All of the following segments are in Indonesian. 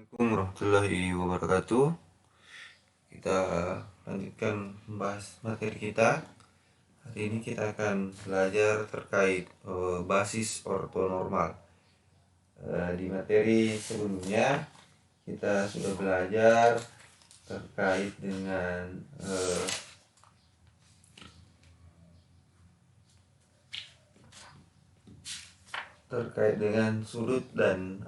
Assalamualaikum warahmatullahi wabarakatuh. Kita lanjutkan membahas materi kita. Hari ini kita akan belajar terkait basis ortonormal. Di materi sebelumnya kita sudah belajar terkait dengan sudut dan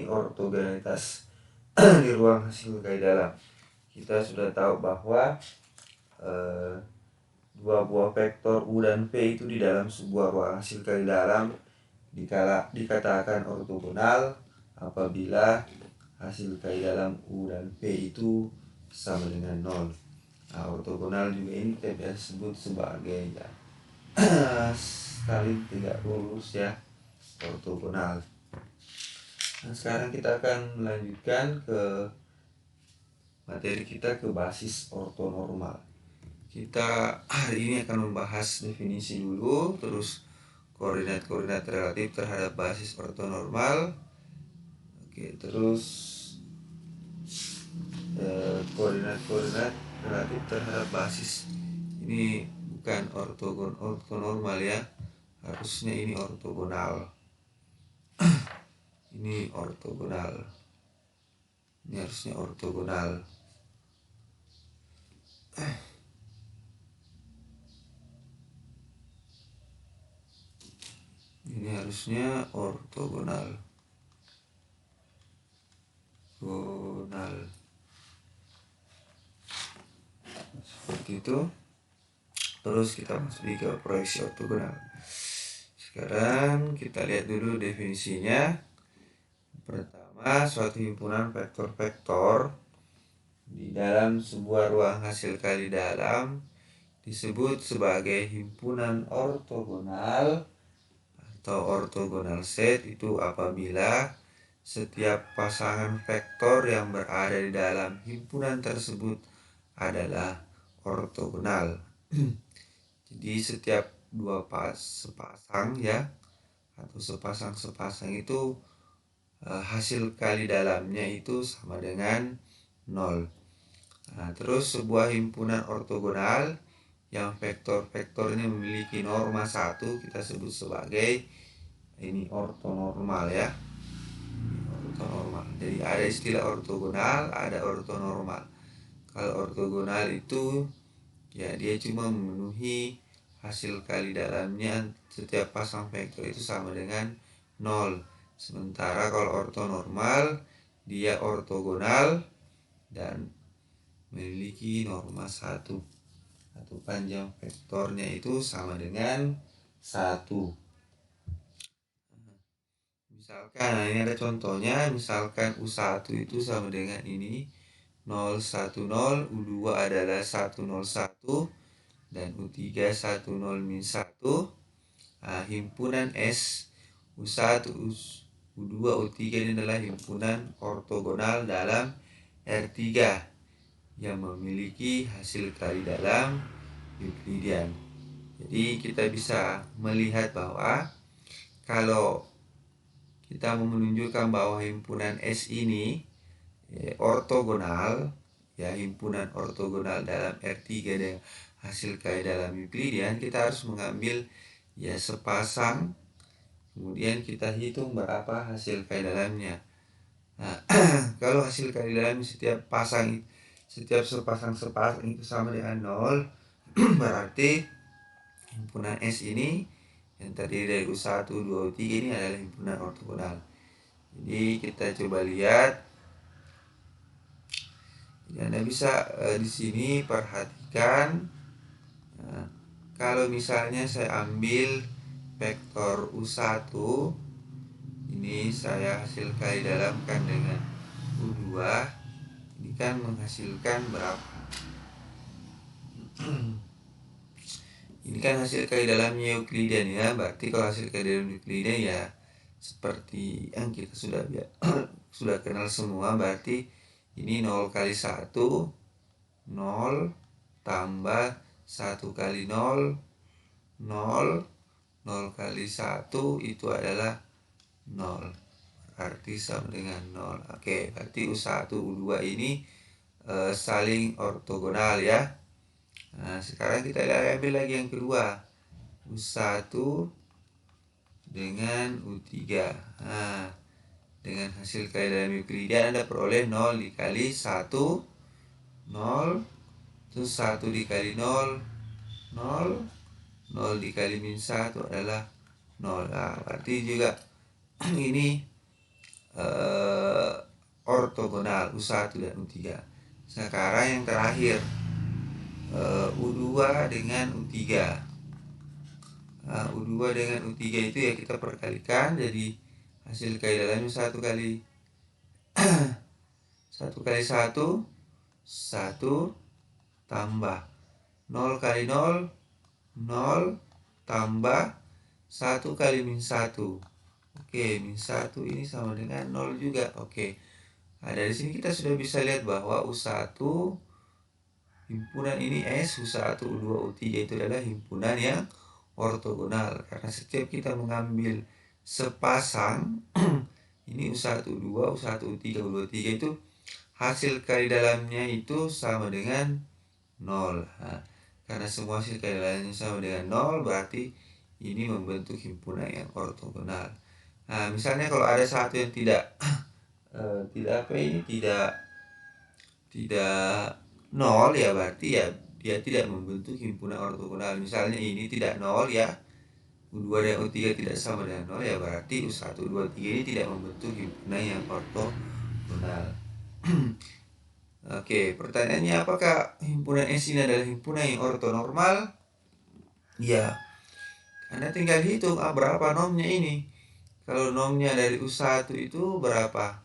ortogonalitas di ruang hasil kali dalam. Kita sudah tahu bahwa dua buah vektor U dan V itu di dalam sebuah ruang hasil kali dalam dikatakan ortogonal apabila hasil kali dalam U dan V itu sama dengan 0. Nah, ortogonal juga ini kita biasa sebut sebagai saling tegak lurus ya, ortogonal. Nah, sekarang kita akan melanjutkan ke materi kita, ke basis ortonormal. Kita hari ini akan membahas definisi dulu, terus koordinat-koordinat relatif terhadap basis ortonormal. Oke, terus koordinat-koordinat relatif terhadap basis. Ini bukan ortonormal ya, harusnya ini ortogonal. Ini ortogonal. Ini harusnya ortogonal. Ini harusnya ortogonal. Seperti itu. Terus kita masuk ke proyeksi ortogonal. Sekarang kita lihat dulu definisinya. Pertama, suatu himpunan vektor-vektor di dalam sebuah ruang hasil kali dalam disebut sebagai himpunan ortogonal atau ortogonal set itu apabila setiap pasangan vektor yang berada di dalam himpunan tersebut adalah ortogonal. Jadi setiap dua sepasang ya, atau sepasang itu hasil kali dalamnya itu sama dengan 0. Nah, terus sebuah himpunan ortogonal yang vektor-vektornya memiliki norma 1 kita sebut sebagai ini ortonormal ya. Ortonormal. Jadi ada istilah ortogonal, ada ortonormal. Kalau ortogonal itu ya dia cuma memenuhi hasil kali dalamnya setiap pasang vektor itu sama dengan 0. Sementara kalau ortonormal dia ortogonal dan memiliki norma 1 atau panjang vektornya itu sama dengan 1. Misalkan, nah ini ada contohnya, misalkan U1 itu sama dengan ini 010, U2 adalah 101, dan U3 10 min 1. Nah, himpunan S U1, U2, U3 ini adalah himpunan ortogonal dalam R3 yang memiliki hasil kali dalam Euklidian. Jadi kita bisa melihat bahwa kalau kita mau menunjukkan bahwa himpunan S ini ortogonal ya, himpunan ortogonal dalam R3 dengan hasil kali dalam Euklidian, kita harus mengambil ya sepasang, kemudian kita hitung berapa hasil kali dalamnya. Nah, kalau hasil kali dalam setiap sepasang itu sama dengan 0, berarti himpunan S ini yang terdiri dari U1, 2, U3 ini adalah himpunan ortogonal. Jadi kita coba lihat. Jadi Anda bisa di sini perhatikan. Nah, kalau misalnya saya ambil vektor U1 ini, saya hasil kali dalamkan dengan U2, ini kan menghasilkan berapa? Ini kan hasil kali dalamnya Euklidian ya, berarti kalau hasil kali dalam Euklidian ya seperti yang kita sudah kenal semua, berarti ini 0 kali 1, 0 tambah 1 kali 0, 0 kali 1 itu adalah 0. berarti sama dengan 0. Oke, berarti U1, U2 ini saling ortogonal ya. Nah, sekarang kita ambil lagi yang kedua. U1 dengan U3. Nah, dengan hasil kali dalam Euklidian Anda peroleh 0 dikali 1, 0. Terus 1 dikali 0, 0. 0 dikali min 1 adalah 0. Nah, berarti juga ini ortogonal U1 dan U3. Sekarang yang terakhir U2 dengan U3. Nah, U2 dengan U3 itu ya kita perkalikan, jadi hasil kali dalamnya 1 kali 1 kali 1, 1 tambah 0 kali 0, 0 tambah 1 kali min 1. Oke, min 1 ini sama dengan 0 juga. Oke. Nah, dari sini kita sudah bisa lihat bahwa U1 himpunan ini S, U1, U2, U3 itu adalah himpunan yang ortogonal. Karena setiap kita mengambil sepasang ini U1, U2, U1, U3, U2, U3 itu hasil kali dalamnya itu sama dengan 0. Nah, karena semua hasil kali dalamnya sama dengan 0, berarti ini membentuk himpunan yang ortogonal. Nah, misalnya kalau ada satu yang tidak nol ya, berarti ya dia tidak membentuk himpunan ortogonal. Misalnya ini tidak nol ya, U2 dan U3 tidak sama dengan 0 ya, berarti U1, U2, U3 ini tidak membentuk himpunan yang ortogonal. Oke, pertanyaannya apakah himpunan S ini adalah himpunan yang ortonormal? Ya, Anda tinggal hitung berapa nomnya ini. Kalau nomnya dari U1 itu berapa?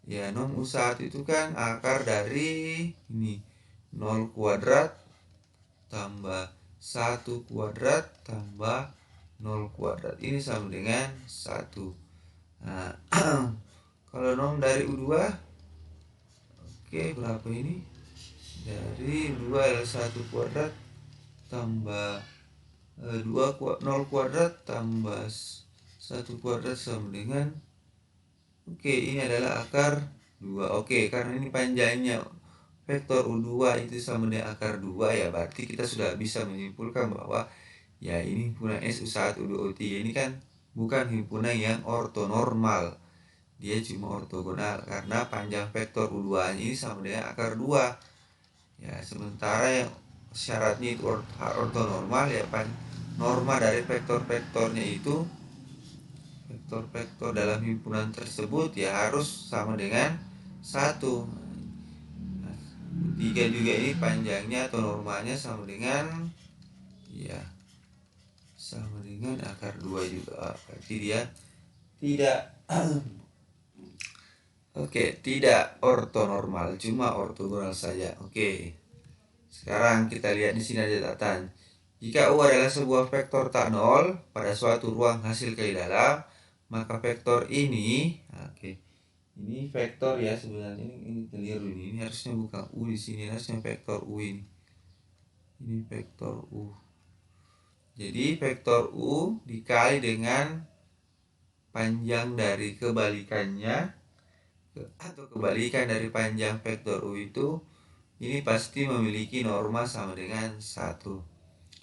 Ya, nom U1 itu kan akar dari ini 0 kuadrat tambah 1 kuadrat tambah 0 kuadrat. Ini sama dengan 1. Nah, kalau nom dari U2, oke, berapa ini? Dari U2 adalah 1 kuadrat tambah 0 kuadrat tambah 1 kuadrat sama dengan, oke, ini adalah akar 2. Oke, karena ini panjangnya vektor U2 itu sama dengan akar 2 ya, berarti kita sudah bisa menyimpulkan bahwa ya ini himpunan S U1, U2, U3 ini kan bukan himpunan yang ortonormal. Dia cuma ortogonal karena panjang vektor U2 ini sama dengan akar 2. Ya, sementara yang syaratnya itu ortonormal ya, norma dari vektor-vektornya itu, vektor-vektor dalam himpunan tersebut ya harus sama dengan 1. Nah, 3 juga ini panjangnya atau normanya sama dengan ya sama dengan akar 2 juga. Berarti dia tidak oke, tidak ortonormal, cuma ortogonal saja. Oke. Sekarang kita lihat di sini ada catatan. Jika U adalah sebuah vektor tak nol pada suatu ruang hasil kali dalam, maka vektor ini, oke, ini vektor ya sebenarnya, ini keliru ini harusnya bukan U di sini, harusnya vektor U ini. Ini vektor U. Jadi vektor U dikali dengan panjang dari kebalikannya atau kebalikan dari panjang vektor U itu, ini pasti memiliki norma sama dengan 1.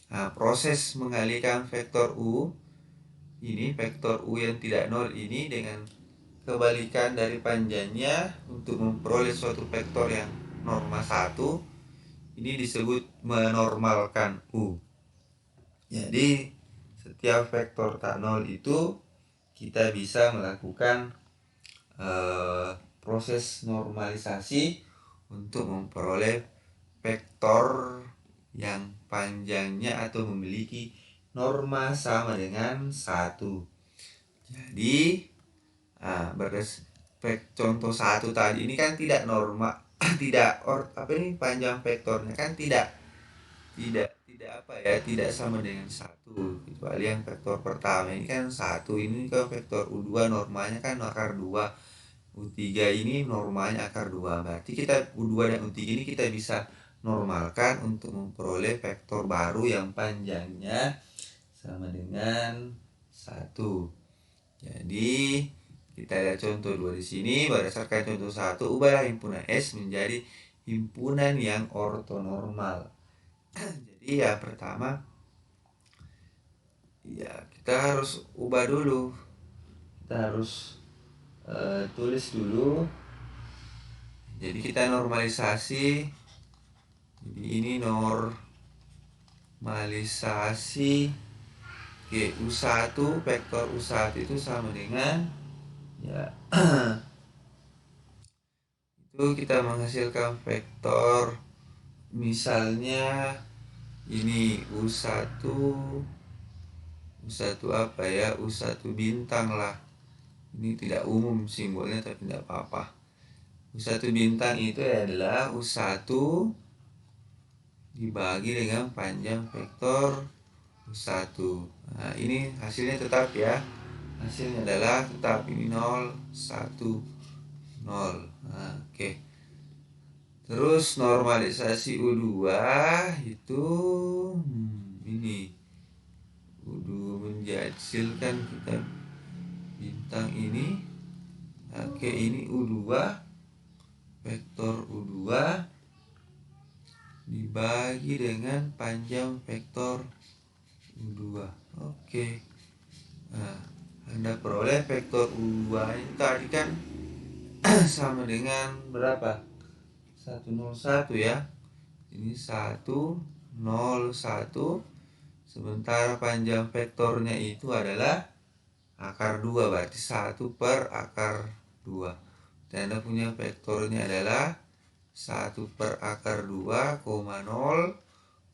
Nah, proses mengalihkan vektor U ini, vektor U yang tidak nol ini dengan kebalikan dari panjangnya untuk memperoleh suatu vektor yang norma 1, ini disebut menormalkan U. Jadi setiap vektor tak nol itu kita bisa melakukan proses normalisasi untuk memperoleh vektor yang panjangnya atau memiliki norma sama dengan 1. Jadi contoh 1 tadi ini kan tidak norma panjang vektornya kan tidak sama dengan 1, kecuali yang vektor pertama ini kan 1, ini kan vektor U2 normanya kan akar 2, U3 ini normanya akar 2. Berarti kita U2 dan U3 ini kita bisa normalkan untuk memperoleh vektor baru yang panjangnya sama dengan 1. Jadi Kita lihat contoh 2 di sini. Berdasarkan contoh 1, ubahlah himpunan S menjadi himpunan yang ortonormal. Jadi yang pertama, ya kita harus ubah dulu. Kita harus tulis dulu. Jadi kita normalisasi. Jadi ini normalisasi U1, vektor U1 itu sama dengan, ya, itu kita menghasilkan vektor, misalnya ini U1 apa ya, U1 bintang lah. Ini tidak umum simbolnya tapi tidak apa-apa. U1 bintang itu adalah U1 dibagi dengan panjang vektor U1. Nah, ini hasilnya tetap ya. Hasilnya adalah tetap ini 0, 1, 0. Nah, oke. Terus normalisasi U2 itu ini U2 menghasilkan kita bintang ini. Oke, ini U2, vektor U2 dibagi dengan panjang vektor U2. Oke. Nah, Anda peroleh vektor U2 ini tadi kan sama dengan berapa? 101 ya. Ini 101. Sementara panjang vektornya itu adalah akar 2, berarti 1 per akar 2. Dan Anda punya vektornya adalah 1 per akar 2, 0,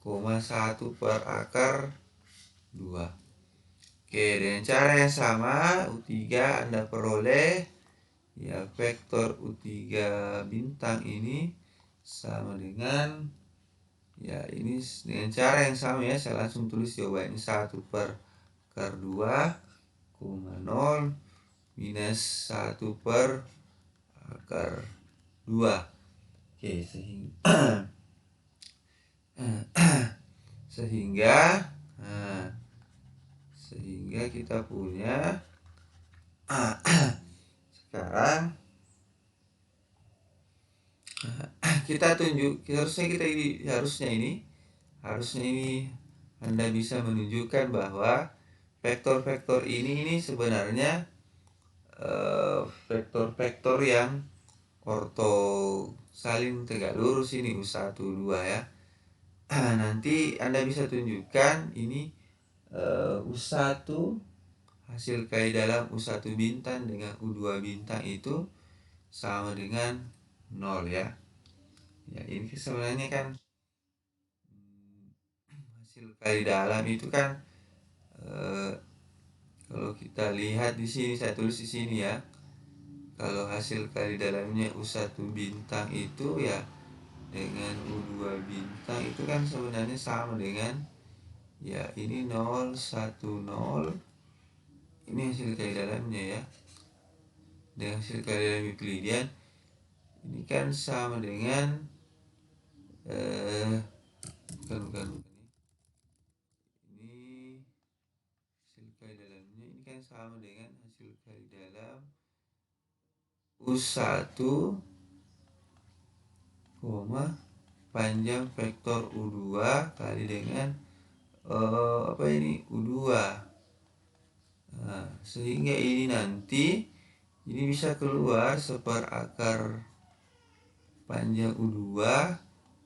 1 per akar 2. Oke, dengan cara yang sama U3 Anda peroleh, ya, vektor U3 bintang ini sama dengan, ya, ini dengan cara yang sama ya. Saya langsung tulis jawabannya 1 per akar 2, 0, minus 1 per akar 2. Oke, sehingga kita punya sekarang kita tunjuk, harusnya ini Anda bisa menunjukkan bahwa vektor-vektor ini sebenarnya vektor-vektor yang orto, saling tegak lurus. Ini U1, U2 ya. Nanti Anda bisa tunjukkan ini U1 hasil kali dalam U1 bintang dengan U2 bintang itu sama dengan 0 ya. Ya, ini sebenarnya kan hasil kali dalam itu kan kalau kita lihat di sini, saya tulis di sini ya. Kalau hasil kali dalamnya U1 bintang itu ya dengan U2 bintang itu kan sebenarnya sama dengan, ya, ini 0, 1, 0. Ini hasil kali dalamnya ya. Dengan hasil kali dalam Euclidean ini kan sama dengan bukan ini hasil kali dalamnya ini kan sama dengan hasil kali dalam U1, panjang vektor U2 kali dengan U2. Nah, sehingga ini nanti ini bisa keluar seperakar panjang U2.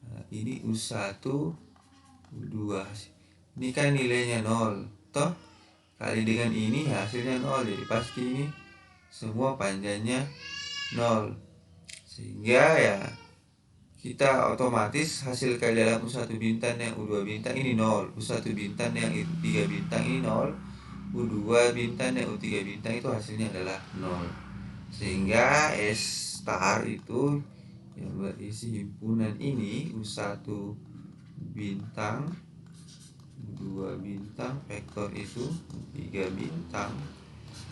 Nah, ini U1 U2. Ini kan nilainya 0 toh, kali dengan ini hasilnya 0. Jadi pasti ini semua panjangnya 0. Sehingga ya kita otomatis hasil kali dalam U1 bintang yang U2 bintang ini 0, U1 bintang yang U3 bintang ini 0, U2 bintang dan U3 bintang itu hasilnya adalah 0. Sehingga S star itu yang berisi himpunan ini U1 bintang, U2 bintang, vektor itu U3 bintang,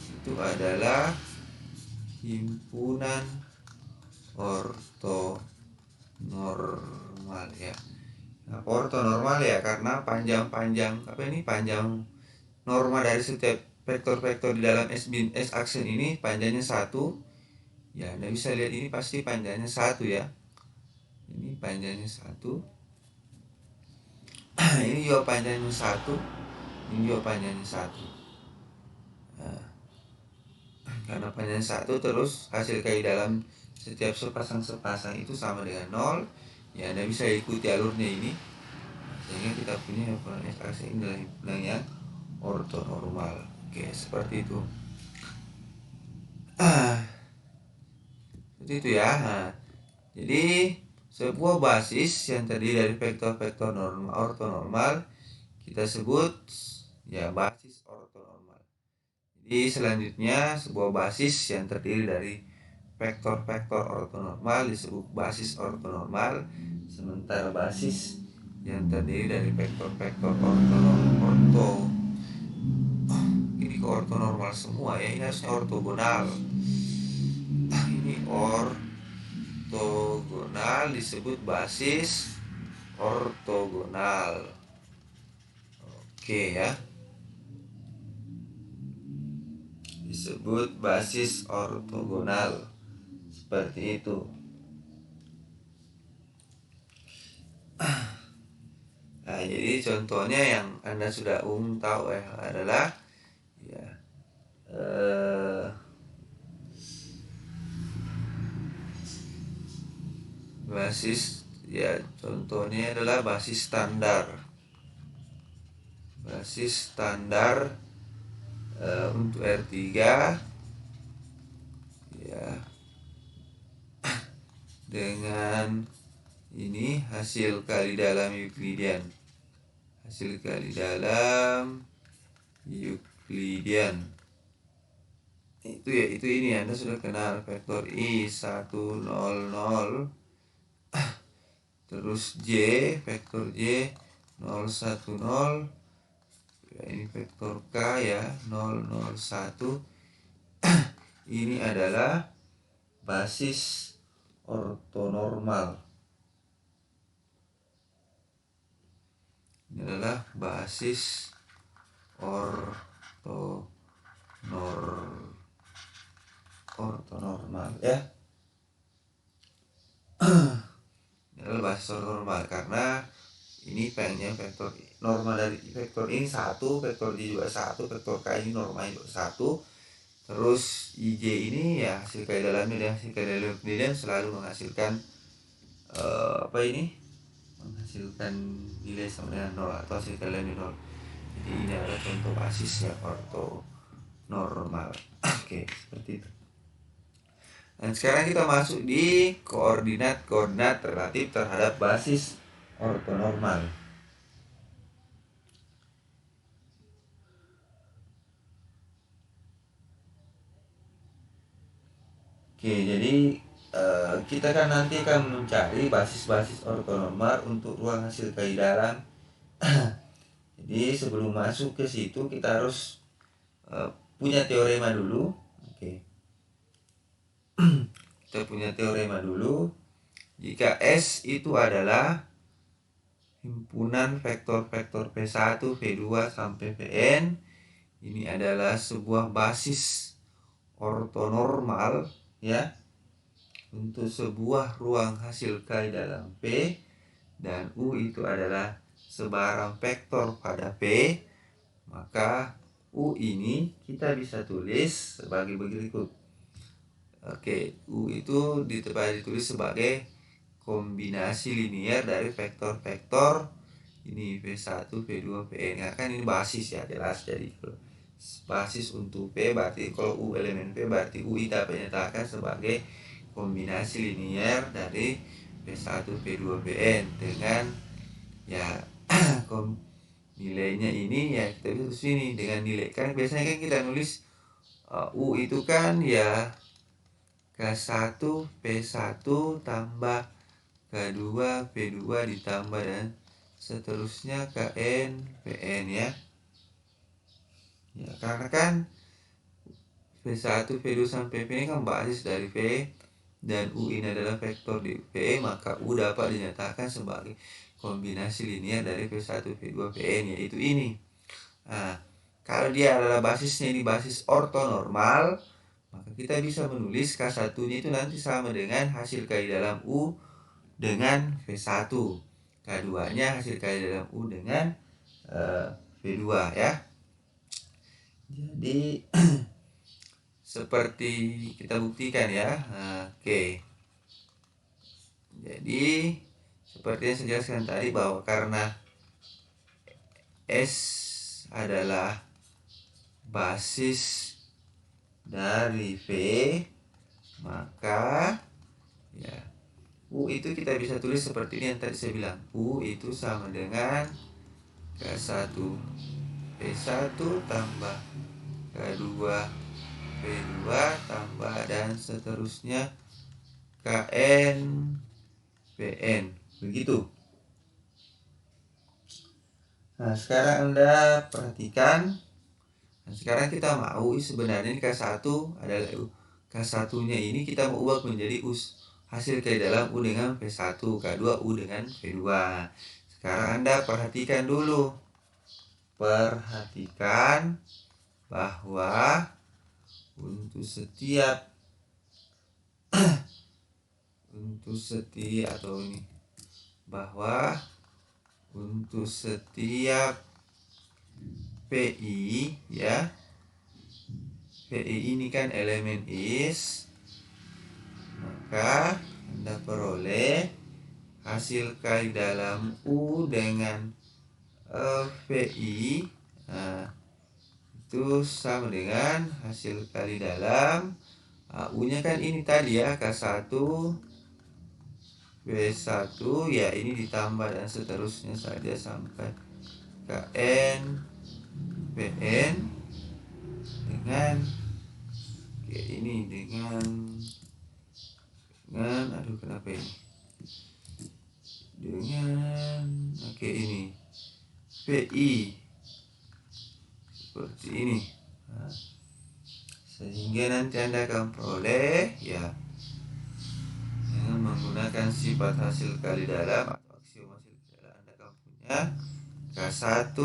itu adalah himpunan ortonormal ya. Nah, ortonormal ya karena panjang norma dari setiap vektor-vektor di dalam S aksen ini panjangnya 1. Ya, Anda bisa lihat ini pasti panjangnya 1 ya. Ini panjangnya 1. Ini juga panjangnya 1. Ini juga panjangnya 1. Nah, karena panjangnya 1 terus hasil kali dalam setiap sepasang itu sama dengan 0. Ya, Anda bisa ikuti alurnya ini. Sehingga kita punya himpunan S aksen ini adalah himpunan yang ortonormal. Oke, seperti itu. Seperti itu ya. Nah, jadi sebuah basis yang terdiri dari vektor-vektor ortonormal kita sebut ya basis ortonormal. Jadi selanjutnya sebuah basis yang terdiri dari vektor-vektor ortonormal disebut basis ortonormal, sementara basis yang terdiri dari vektor-vektor ortonormal ini ke ortonormal semua ya, ini harusnya ortogonal. Ini ortogonal disebut basis ortogonal. Oke ya, disebut basis ortogonal seperti itu. Nah, jadi contohnya yang Anda sudah tahu adalah ya basis ya, contohnya adalah basis standar. Basis standar untuk R3 ya, dengan ini hasil kali dalam Euclidean. Hasil kali dalam Euclidean itu ya, itu ini Anda sudah kenal vektor I100, terus J, vektor J 010 ya, ini vektor K ya 001. Ini adalah basis ortonormal. Ini adalah basis ortonormal ya. Ini adalah basis ortonormal karena ini pengennya vektor normal dari vektor ini 1, vektor J juga 1, vektor K ini normalnya juga 1. Terus IJ ini ya hasil kali dalamnya dan hasil kali dalam Euclidean selalu menghasilkan menghasilkan nilai sama dengan 0 atau hasil kali dalamnya 0. Jadi ini adalah contoh basis yang ortonormal. Oke, seperti itu. Dan sekarang kita masuk di koordinat relatif terhadap basis ortonormal. Oke, jadi kita kan nanti akan mencari basis-basis ortonormal untuk ruang hasil kali dalam. Jadi sebelum masuk ke situ kita harus punya teorema dulu. Oke. Kita punya teorema dulu. Jika S itu adalah himpunan vektor-vektor P1, P2 sampai Pn, ini adalah sebuah basis ortonormal ya untuk sebuah ruang hasil kali dalam P, dan U itu adalah sebarang vektor pada P, maka U ini kita bisa tulis sebagai berikut. Oke, U itu ditulis sebagai kombinasi linear dari vektor-vektor ini P1, P2, Pn. Nah, kan ini basis ya, jelas. Jadi basis untuk P berarti kalau U elemen P berarti U dapat dinyatakan sebagai kombinasi linear dari P1, P2, Pn dengan ya nilainya ini ya kita bisa tulis ini dengan nilai, kan biasanya kan kita nulis U itu kan ya K1 P1 tambah K2 P2 ditambah dan seterusnya Kn Pn ya. Ya karena kan P1 P2 sampai P ini kan basis dari P dan U ini adalah vektor di P, maka U dapat dinyatakan sebagai kombinasi linear dari P1 P2 Pn, yaitu ini. Nah, kalau dia adalah basisnya ini basis ortonormal, maka kita bisa menulis K1-nya itu nanti sama dengan hasil kali dalam U dengan V1. K2-nya hasil kali dalam U dengan V2 ya. Jadi seperti kita buktikan ya. Oke. Jadi seperti yang saya jelaskan tadi, bahwa karena S adalah basis dari V, maka ya U itu kita bisa tulis seperti ini yang tadi saya bilang. U itu sama dengan K1 P1 tambah K2 P2 tambah dan seterusnya KN PN. Begitu. Nah, sekarang Anda perhatikan. Nah, sekarang kita mau sebenarnya K1 adalah K1-nya ini kita mau ubah menjadi hasil kali dalam U dengan V1, K2 U dengan V2. Sekarang Anda perhatikan dulu. Perhatikan bahwa untuk setiap bahwa untuk setiap PI ya, PI ini kan elemen is, maka Anda peroleh hasil kali dalam U dengan PI. Nah, itu sama dengan hasil kali dalam U-nya kan ini tadi ya, K1 B1 ya, ini ditambah dan seterusnya saja sampai KN PN dengan ini dengan aduh kenapa ini dengan ini PI seperti ini. Nah, sehingga nanti Anda akan peroleh ya dengan menggunakan sifat hasil kali dalam atau aksiom hasil kali dalam, Anda akan punya K1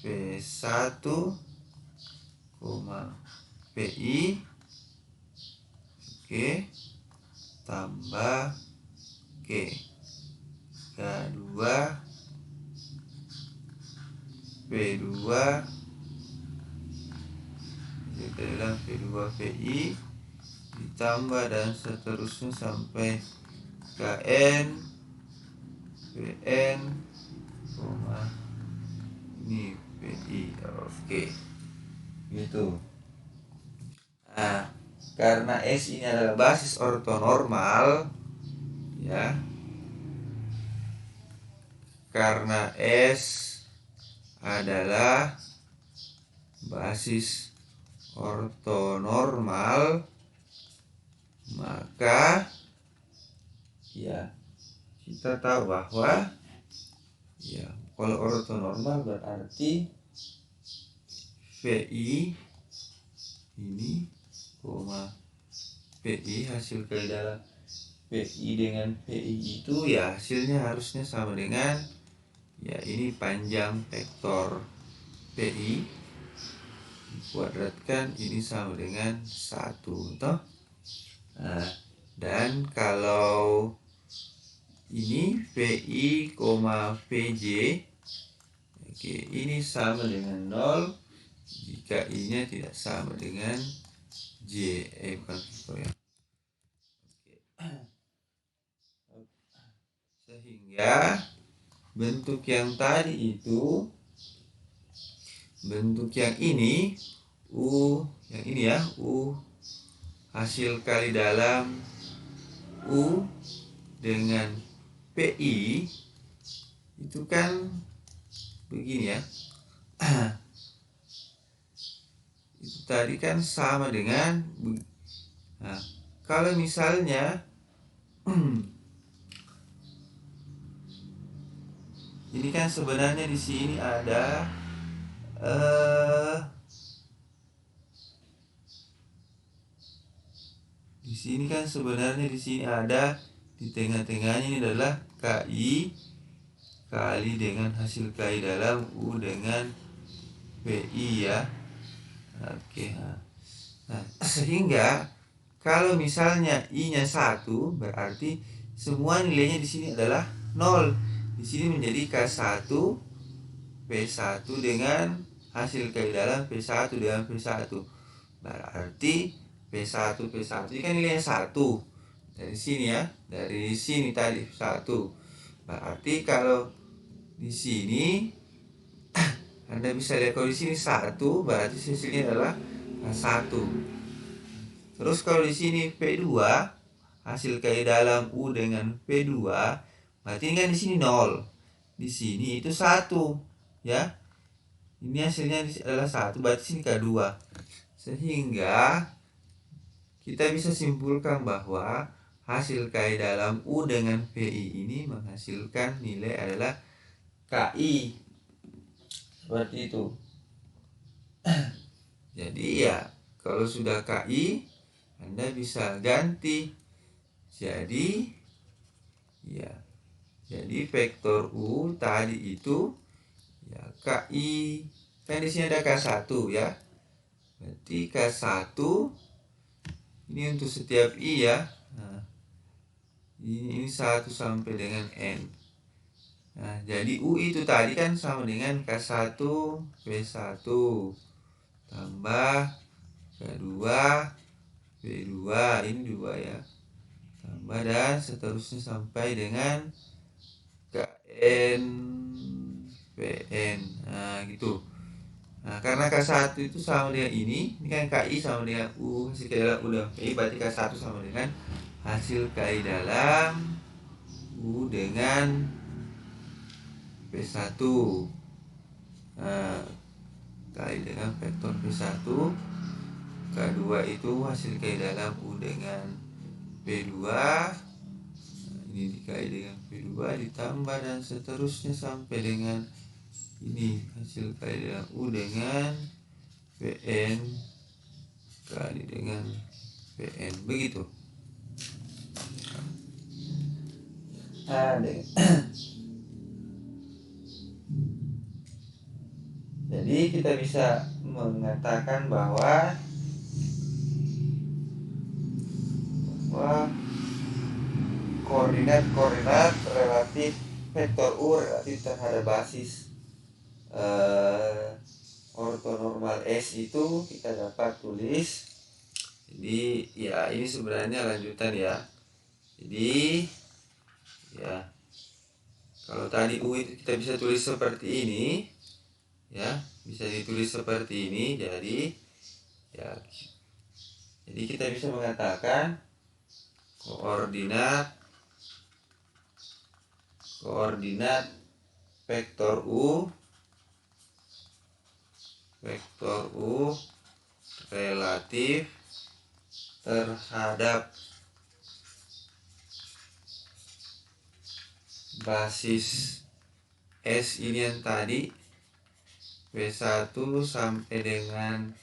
P1 PI tambah K2 P2 dalam P2 PI ditambah dan seterusnya sampai KN PN ini PI. Oke, gitu. Nah, karena S ini adalah basis ortonormal ya, karena S adalah basis ortonormal, maka ya kita tahu bahwa ya kalau ortonormal berarti VI ini PI hasil kali dalam PI dengan PI itu ya hasilnya harusnya sama dengan ya ini panjang vektor PI dikuadratkan ini sama dengan 1 toh. Nah, dan kalau ini VI, VJ ini sama dengan 0 jika I-nya tidak sama dengan J. Sehingga bentuk yang tadi itu, bentuk yang ini U, yang ini ya, U hasil kali dalam U dengan PI itu kan begini ya. Itu tadi kan sama dengan nah, kalau misalnya ini kan sebenarnya di sini ada di sini kan sebenarnya di sini ada di tengah-tengahnya ini adalah KI kali dengan hasil kali dalam U dengan PI ya. Oke. Nah, sehingga kalau misalnya I-nya 1, berarti semua nilainya di sini adalah 0. Di sini menjadi K1 P1 dengan hasil kali dalam P1 dengan P1. Berarti P1 ini kan nilainya 1. Dari sini ya, dari sini tadi 1. Berarti kalau di sini Anda bisa lihat kalau di sini 1, berarti hasilnya adalah K1. Terus kalau di sini P2, hasil kali dalam U dengan P2, berarti ini kan di sini 0. Di sini itu 1, ya. Ini hasilnya adalah 1, berarti sini K2. Sehingga kita bisa simpulkan bahwa hasil kali dalam U dengan PI ini menghasilkan nilai adalah KI. Seperti itu. Jadi ya, kalau sudah KI, Anda bisa ganti. Jadi ya, jadi vektor U tadi itu ya KI. Kan di sini ada K1 ya. Berarti K1 ini untuk setiap I ya. Nah, ini 1 sampai dengan N. Nah, jadi U itu tadi kan sama dengan K1 P1 tambah K2 P2, ini 2 ya. Tambah dan seterusnya sampai dengan KN PN. Nah, gitu. Nah, karena K1 itu sama dengan ini kan KI sama dengan U, hasil kali dalam U dan PI, berarti K1 sama dengan hasil kali dalam U dengan P1. Nah, kali dengan vektor P1. K2 itu hasil kali dalam U dengan P2. Nah, ini dikali dengan P2 ditambah dan seterusnya sampai dengan ini hasil kali dalam U dengan PN kali dengan PN, begitu. Jadi kita bisa mengatakan bahwa koordinat relatif vektor U relatif terhadap basis ortonormal S itu kita dapat tulis. Jadi ya, ini sebenarnya lanjutan ya. Jadi ya, kalau tadi U itu kita bisa tulis seperti ini ya, bisa ditulis seperti ini. Jadi ya, jadi kita bisa mengatakan koordinat vektor U relatif terhadap basis S ini yang tadi P1 sampai dengan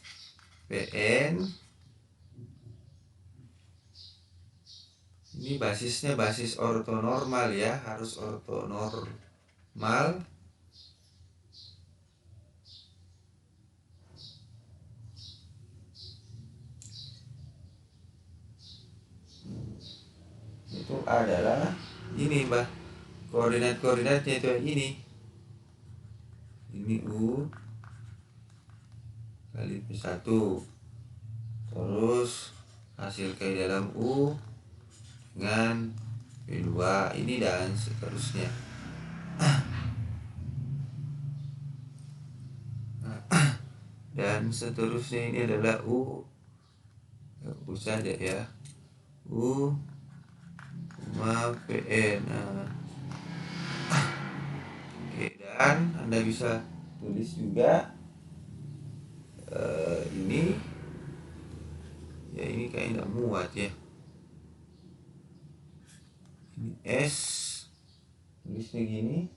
PN. Ini basisnya basis ortonormal ya, harus ortonormal. Itu adalah ini koordinatnya itu ini U kali P1, terus hasil kali dalam U dengan P2 ini dan seterusnya. Dan seterusnya ini adalah U saja ya, U PN. Oke, dan Anda bisa tulis juga ini ya, ini kayaknya tidak muat ya. Ini S, tulisnya gini.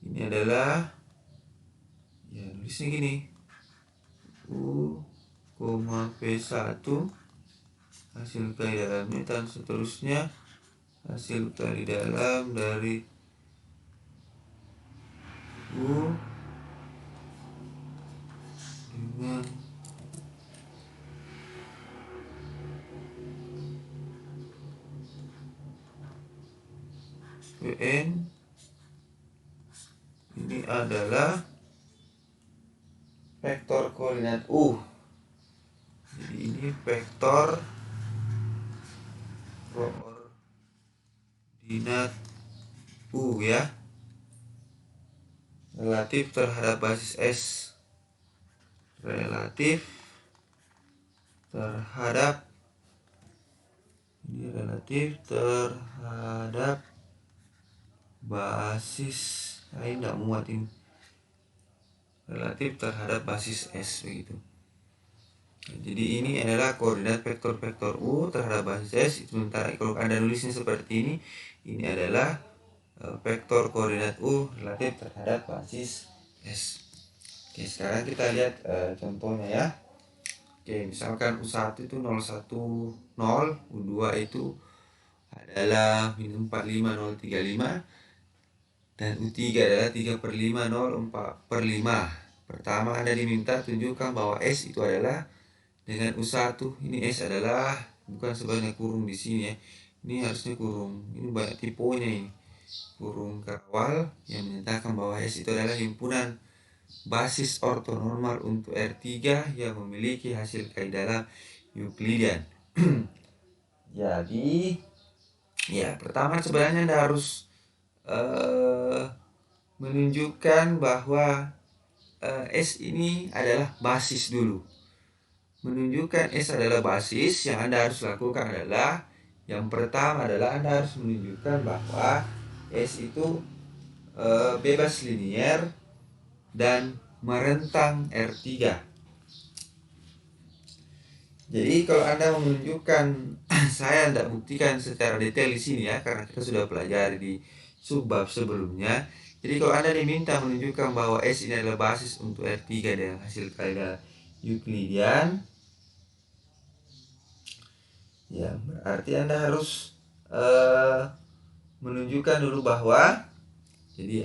Ini adalah ya, tulisnya gini, U, P1 hasil kali dalamnya dan seterusnya hasil kali dalam dari U dengan PN ini adalah vektor koordinat U. Jadi ini vektor koordinat U ya, relatif terhadap basis S, relatif terhadap basis, saya tidak muat ini, relatif terhadap basis S begitu. Jadi ini adalah koordinat vektor U terhadap basis S. Sementara kalau Anda nulisnya seperti ini adalah vektor koordinat U relatif terhadap basis S. Oke, sekarang kita lihat contohnya ya. Oke, misalkan U1 itu 010, U2 itu adalah minus 45035, dan U3 adalah 3/5, 0/4/5. Pertama Anda diminta tunjukkan bahwa S itu adalah dengan U1. Ini S adalah bukan sebenarnya kurung di sini ya. Ini harusnya kurung. Ini banyak tipenya ini. Kurung kawal yang menyatakan bahwa S itu adalah himpunan basis ortonormal untuk R3 yang memiliki hasil kaidah Euclidean. Jadi ya, pertama sebenarnya Anda harus menunjukkan bahwa S ini adalah basis dulu. Menunjukkan S adalah basis, yang Anda harus lakukan adalah yang pertama adalah Anda harus menunjukkan bahwa S itu bebas linier dan merentang R3. Jadi kalau Anda menunjukkan, saya tidak buktikan secara detail di sini ya, karena kita sudah pelajari di subbab sebelumnya. Jadi kalau Anda diminta menunjukkan bahwa S ini adalah basis untuk R3 dengan hasil kaidah Euclidean, ya berarti Anda harus menunjukkan dulu bahwa, jadi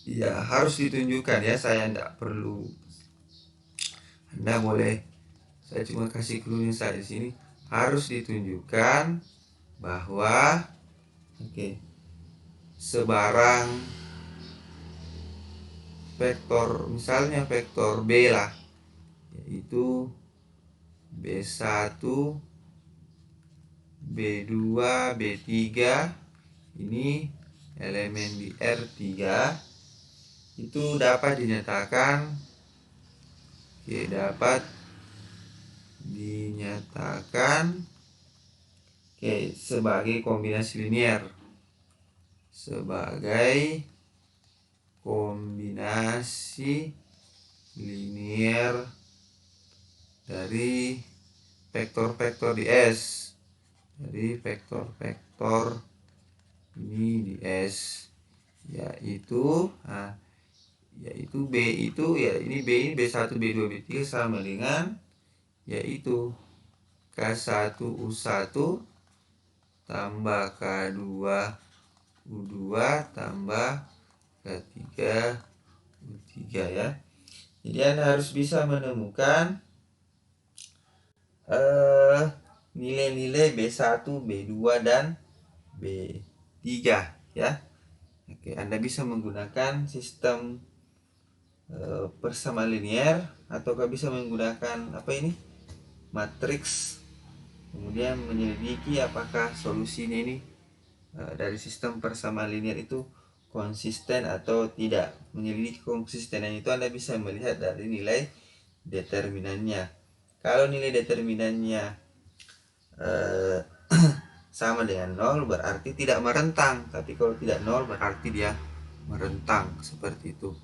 ya harus ditunjukkan ya, saya tidak perlu, Anda boleh, saya cuma kasih clue-nya saja di sini, harus ditunjukkan bahwa sebarang vektor, misalnya vektor B lah, yaitu B1, B2, B3, ini elemen di R3, itu dapat dinyatakan sebagai kombinasi linier, dari vektor-vektor di S, dari vektor-vektor ini di S, yaitu B itu ya, ini B ini B1, B2, B3 sama dengan yaitu K1 U1 tambah K2 U2 tambah K3 U3 ya. Jadi Anda harus bisa menemukan nilai-nilai B1, B2 dan B3 ya. Oke, Anda bisa menggunakan sistem persamaan linier, ataukah bisa menggunakan matriks, kemudian menyelidiki apakah solusinya ini dari sistem persamaan linier itu konsisten atau tidak. Menyelidiki konsistenan itu Anda bisa melihat dari nilai determinannya. Kalau nilai determinannya sama dengan 0 berarti tidak merentang, tapi kalau tidak 0 berarti dia merentang, seperti itu.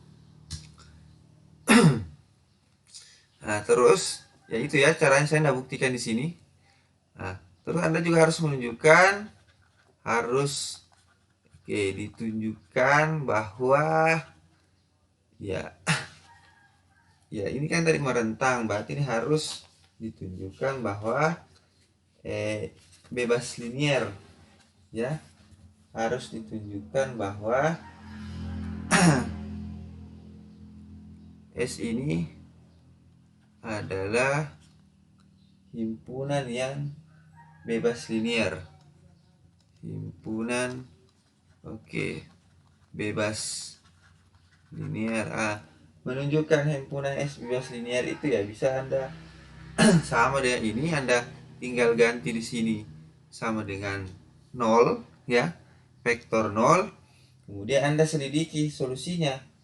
Nah, terus ya itu ya caranya, saya tidak buktikan di sini. Nah, terus Anda juga harus menunjukkan, ditunjukkan bahwa ya ini kan tadi merentang, berarti ini harus ditunjukkan bahwa bebas linier ya, harus ditunjukkan bahwa S ini adalah himpunan yang bebas linear. Himpunan bebas linear. Menunjukkan himpunan S bebas linear itu ya bisa Anda sama dengan ini, Anda tinggal ganti di sini sama dengan 0 ya, vektor 0. Kemudian Anda selidiki solusinya.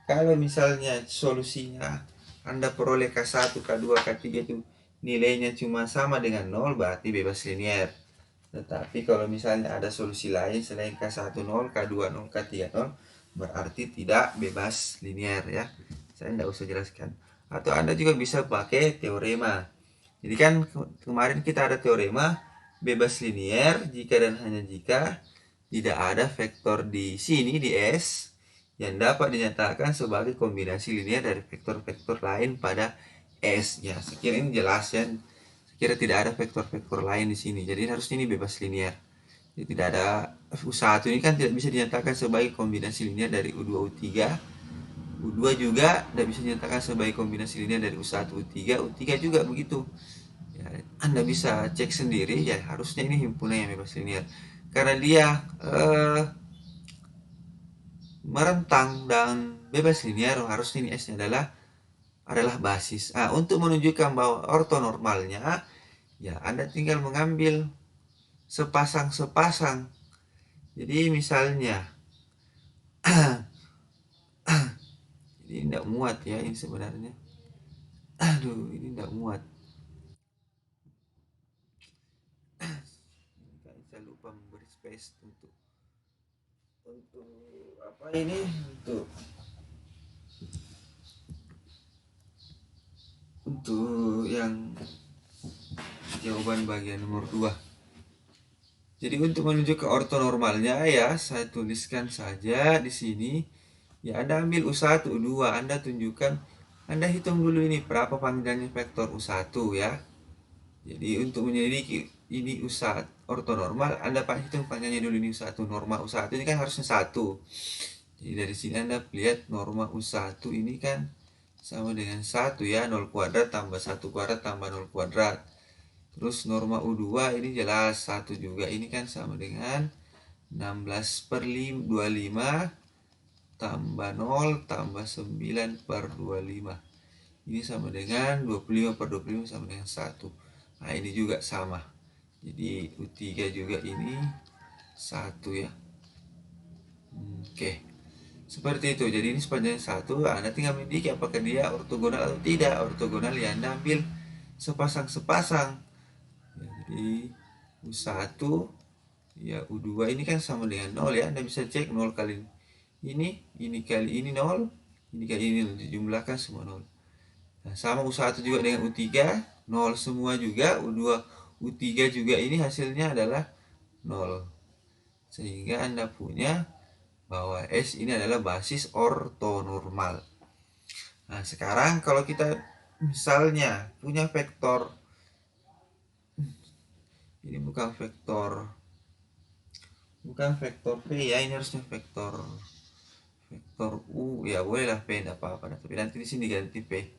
Kalau misalnya solusinya Anda peroleh K1, K2, K3 itu nilainya cuma sama dengan 0, berarti bebas linear. Tetapi kalau misalnya ada solusi lain selain K1 0, K2 0, K3 0, berarti tidak bebas linear ya. Saya tidak usah jelaskan. Atau Anda juga bisa pakai teorema. Jadi kan kemarin kita ada teorema bebas linear jika dan hanya jika tidak ada vektor di sini di S yang dapat dinyatakan sebagai kombinasi linear dari vektor-vektor lain pada S. Ya, sekiranya ini jelas ya. Kira tidak ada vektor-vektor lain di sini. Jadi harusnya ini bebas linear. Jadi tidak ada U1 ini kan tidak bisa dinyatakan sebagai kombinasi linear dari U2 U3. U2 juga tidak bisa dinyatakan sebagai kombinasi linear dari U1 U3. U3 juga begitu. Ya, Anda bisa cek sendiri ya, harusnya ini himpunan yang bebas linear. Karena dia merentang dan bebas linear, harusnya ini S-nya adalah basis. Untuk menunjukkan bahwa ortonormalnya, ya Anda tinggal mengambil sepasang-sepasang. Jadi misalnya ini tidak muat ya ini sebenarnya. Ini tidak muat. Saya lupa memberi space untuk apa ini, untuk yang jawaban bagian nomor 2. Jadi untuk menuju ke ortonormalnya ya, saya tuliskan saja di sini. Ya, Anda ambil U1, U2, Anda tunjukkan, Anda hitung dulu ini berapa panggilannya vektor U1 ya. Jadi untuk menyelidiki ini U1 ortonormal, Anda hitung panggilannya dulu ini U1, norma U1 ini kan harusnya 1. Jadi dari sini Anda lihat norma U1 ini kan sama dengan 1 ya, 0 kuadrat tambah 1 kuadrat tambah 0 kuadrat. Terus norma U2 ini jelas 1 juga, ini kan sama dengan 16/25 tambah 0 tambah 9/25. Ini sama dengan 25/25 sama dengan 1. Nah ini juga sama. Jadi U3 juga ini 1 ya. Seperti itu. Jadi ini sepanjang 1. Anda tinggal mendidiki apakah dia ortogonal atau tidak. Ortogonal ya Anda ambil sepasang-sepasang. Jadi U1 ya U2 ini kan sama dengan 0 ya. Anda bisa cek 0 kali ini kali ini 0, ini kali ini 0, dijumlahkan semua 0. Nah, sama U1 juga dengan U3, 0 semua juga. U2 U3 juga ini hasilnya adalah 0. Sehingga Anda punya bahwa S ini adalah basis ortonormal. Nah, sekarang kalau kita misalnya punya vektor, ini bukan vektor V ya, ini harusnya vektor U ya, bolehlah P, tidak apa-apa, tapi nanti di sini ganti P.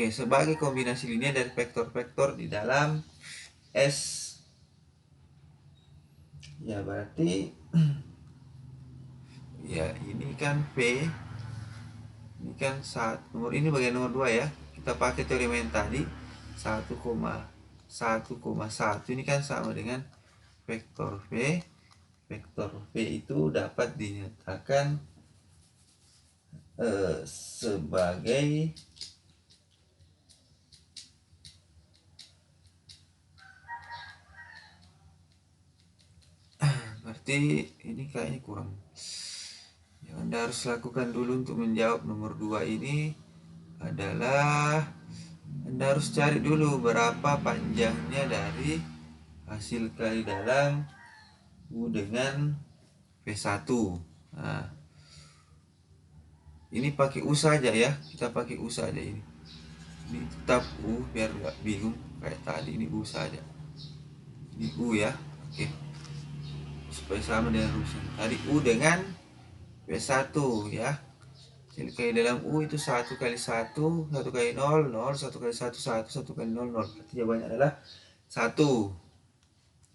Sebagai kombinasi linear dari vektor-vektor di dalam S ya, berarti ya ini kan P, ini kan nomor ini bagian nomor 2 ya, kita pakai teorema yang tadi 1,1,1 ini kan sama dengan vektor V. Vektor V itu dapat dinyatakan sebagai berarti ini kayaknya kurang. Yang Anda harus lakukan dulu untuk menjawab nomor 2 ini adalah Anda harus cari dulu berapa panjangnya dari hasil kali dalam U dengan V1. Nah, ini pakai U saja ya, kita pakai U saja ini. Ini tetap U biar nggak bingung kayak tadi, ini U saja. Ini U ya, supaya sama dengan rumusnya. Tadi U dengan V1 ya. Hasil kali dalam U itu 1 kali 1, 1 kali 0, 0, 1 kali 1, 1, 1 kali 0, 0. Berarti jawabannya adalah 1.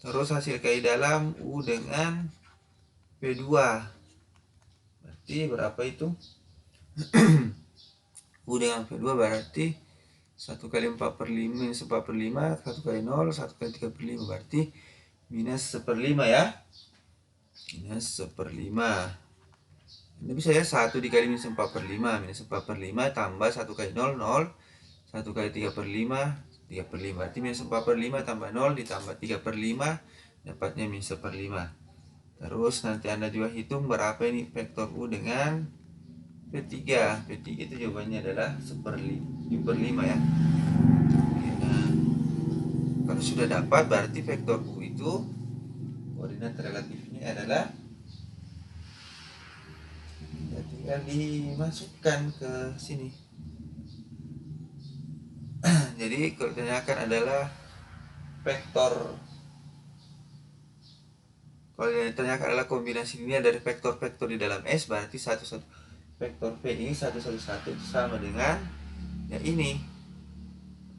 Terus hasil kali dalam U dengan P2. Berarti berapa itu? U dengan P2 berarti 1 kali 4 per 5 minus 4 per 5, 1 kali 0, 1 kali 3 per 5. Berarti minus 1/5 ya. Minus 1/5. Ini bisa ya 1 dikali minus 4 per 5. Minus 4 per 5 tambah 1 kali 0, 0. 1 kali 3 per 5, 3 per 5. Berarti minus 4 per 5 tambah 0 ditambah 3 per 5. Dapatnya minus 1/5. Terus nanti Anda juga hitung berapa ini vektor U dengan P3. P3 itu jawabannya adalah 1/5 ya. Nah, kalau sudah dapat berarti vektor U itu koordinat relatifnya adalah, ya tinggal dimasukkan ke sini. Jadi kalau ditanyakan adalah vektor, kalau ditanyakan adalah kombinasi linear dari vektor-vektor di dalam S, berarti vektor V ini 111 itu sama dengan ya ini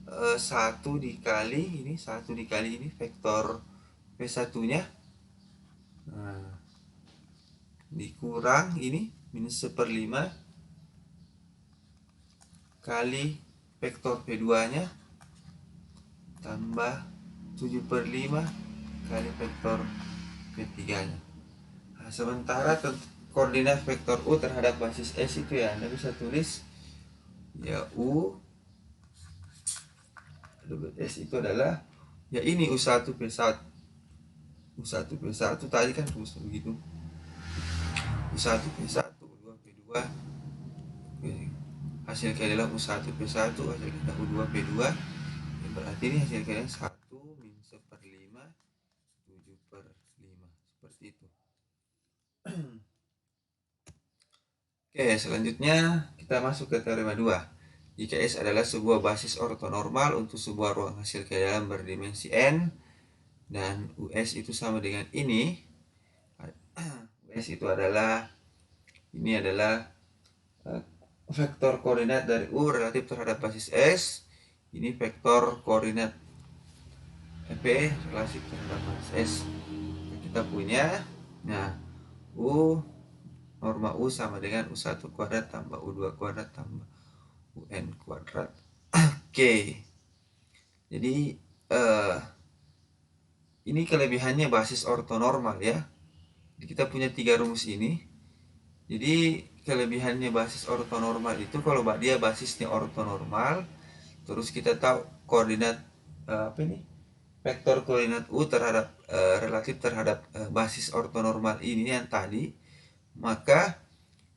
1 dikali ini vektor V1 nya, nah, dikurang ini minus 1/5 kali vektor V2 nya tambah 7/5 kali vektor V3 nya. Nah, sementara koordinat vektor U terhadap basis S itu ya Anda bisa tulis ya U S itu adalah ya ini U1 P1. U1 P1 tadi kan rumus begitu. U1 P1, U2 P2. Hasil kali dalam U1 P1, hasil kali U2 P2. Ya, berarti ini hasil kali 1 minus 1/5, 7/5. Seperti itu. Oke, selanjutnya kita masuk ke teorema 2. Jika S adalah sebuah basis ortonormal untuk sebuah ruang hasil kali dalam berdimensi N dan US itu sama dengan ini. US itu adalah vektor koordinat dari U relatif terhadap basis S. Ini vektor koordinat P relatif terhadap basis S. Kita punya, nah, U norma U sama dengan U1 kuadrat tambah U2 kuadrat tambah UN kuadrat. Oke. Jadi ini kelebihannya basis ortonormal ya. Jadi kita punya 3 rumus ini. Jadi kelebihannya basis ortonormal itu kalau dia basisnya ortonormal, terus kita tahu koordinat vektor koordinat U terhadap relatif terhadap basis ortonormal ini yang tadi, maka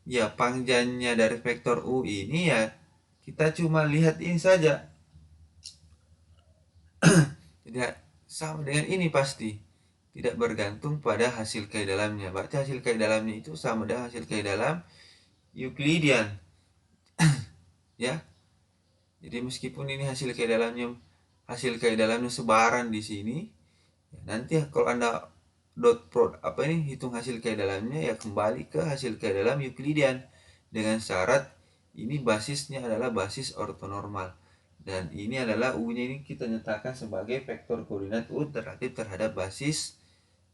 ya panjangnya dari vektor U ini ya kita cuma lihat ini saja. Tidak sama dengan ini pasti. Tidak bergantung pada hasil kali dalamnya. Berarti hasil kali dalamnya itu sama dengan hasil kali dalam Euclidean. Ya. Jadi meskipun ini hasil kali dalamnya sebaran di sini, ya nanti kalau Anda hitung hasil kali dalamnya ya kembali ke hasil kali dalam Euclidean dengan syarat ini basisnya adalah basis ortonormal. Dan ini adalah U-nya ini kita nyatakan sebagai vektor koordinat U relatif terhadap basis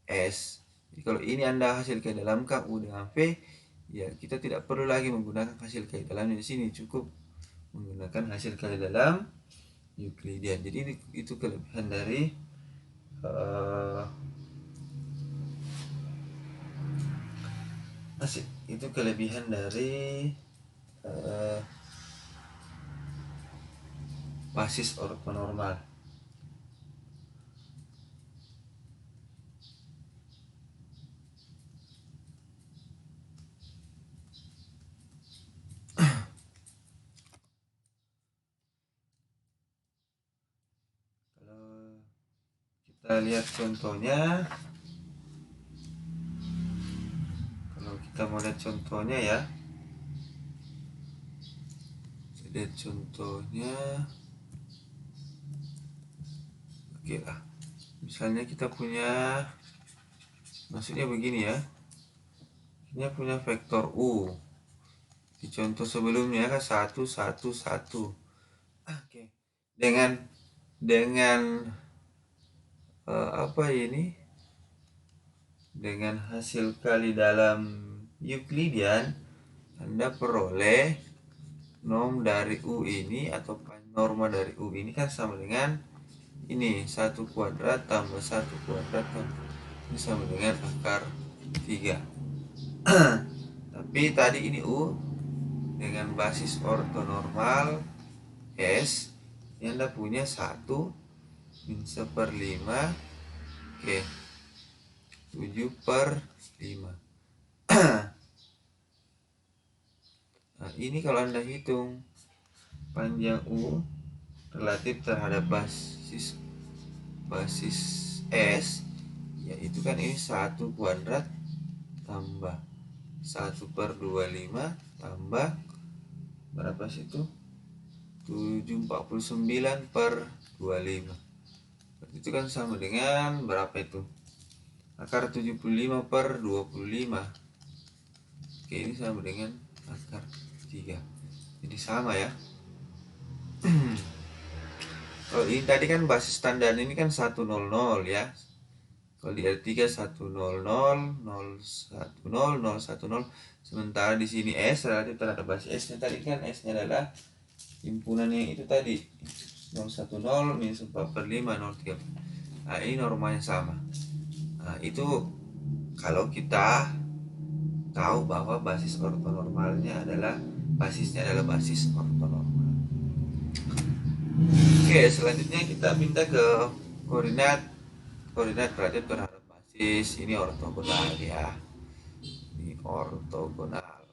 S. Jadi kalau ini Anda hasil kali dalamkan U dengan V, ya kita tidak perlu lagi menggunakan hasil kali dalamnya di sini, cukup menggunakan hasil kali dalam Euclidean. Jadi itu kelebihan dari basis ortonormal. Kalau kita lihat contohnya, kita mau lihat contohnya ya. Lihat contohnya. Oke lah. Misalnya kita punya, maksudnya begini ya. Ini punya vektor U. di contoh sebelumnya kan 1 1 1. Oke. Dengan apa ini? Dengan hasil kali dalam Euclidean, Anda peroleh norm dari U ini atau norma dari U ini kan sama dengan ini 1 kuadrat tambah 1 kuadrat ini sama dengan akar 3. Tapi tadi ini U dengan basis ortonormal S yang Anda punya 1 min 1/5. Oke, 7/5. Nah, ini kalau Anda hitung panjang U relatif terhadap basis S, yaitu kan ini 1 kuadrat tambah 1/25 tambah berapa sih itu? 749/25. Itu kan sama dengan berapa itu? Akar 75/25. Oke, ini sama dengan akar 3. Jadi sama ya. Kalau ini tadi kan basis standar ini kan 100 ya. Kalau di R3 100 010 010. Sementara di sini S relatif terhadap basis S-nya tadi kan S-nya adalah himpunan yang itu tadi 010 minus 4/5 0,3. Nah, ini normanya sama. Nah, itu kalau kita tahu bahwa basis ortonormalnya adalah basis ortonormal. Oke, selanjutnya kita pindah ke koordinat relatif terhadap basis. Ini ortogonal ya. Ini ortogonal.